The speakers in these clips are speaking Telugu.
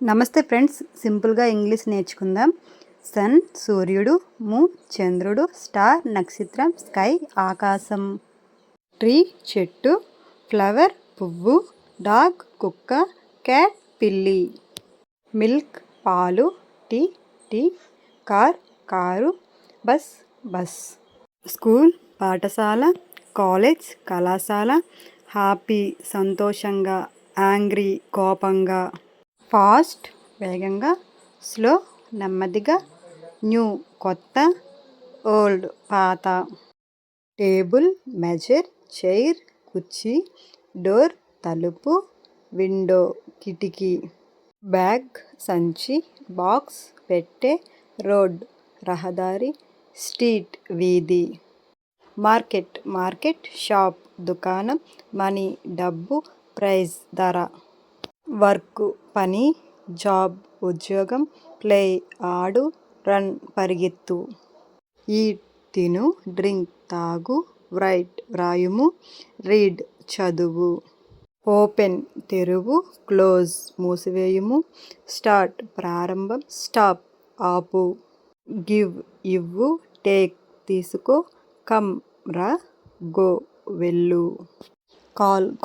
నమస్తే ఫ్రెండ్స్, సింపుల్గా ఇంగ్లీష్ నేర్చుకుందాం. సన్ సూర్యుడు, మూన్ చంద్రుడు, స్టార్ నక్షత్రం, స్కై ఆకాశం, ట్రీ చెట్టు, ఫ్లవర్ పువ్వు, డాగ్ కుక్క, క్యాట్ పిల్లి, మిల్క్ పాలు, tea tea, car car, bus bus, school పాఠశాల, కాలేజ్ కళాశాల, హ్యాపీ సంతోషంగా, యాంగ్రీ కోపంగా, ఫాస్ట్ వేగంగా, స్లో నెమ్మదిగా, న్యూ కొత్త, ఓల్డ్ పాత, టేబుల్ మెజర్ చైర్ కుర్చీ, డోర్ తలుపు, విండో కిటికీ, బ్యాగ్ సంచి, బాక్స్ పెట్టె, రోడ్ రహదారి, స్ట్రీట్ వీధి, మార్కెట్ మార్కెట్ షాప్ దుకాణం, మనీ డబ్బు, ప్రైజ్ ధర, వర్క్ పని, జాబ్ ఉద్యోగం, ప్లే ఆడు, రన్ పరిగెత్తు, ఈట్ తిను, డ్రింక్ తాగు, రైట్ వ్రాయుము, రీడ్ చదువు, ఓపెన్ తెరువు, క్లోజ్ మూసివేయుము, స్టార్ట్ ప్రారంభం, స్టాప్ ఆపు, గివ్ ఇవ్వు, టేక్ తీసుకో, కమ్ రా, గో వెళ్ళు,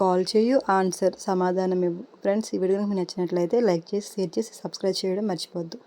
కాల్ చేయు, ఆన్సర్ సమాధానం ఇవ్వు. ఫ్రెండ్స్, ఈ వీడియో మీకు నచ్చినట్లయితే లైక్ చేసి, షేర్ చేసి, సబ్స్క్రైబ్ చేయడం మర్చిపోవద్దు.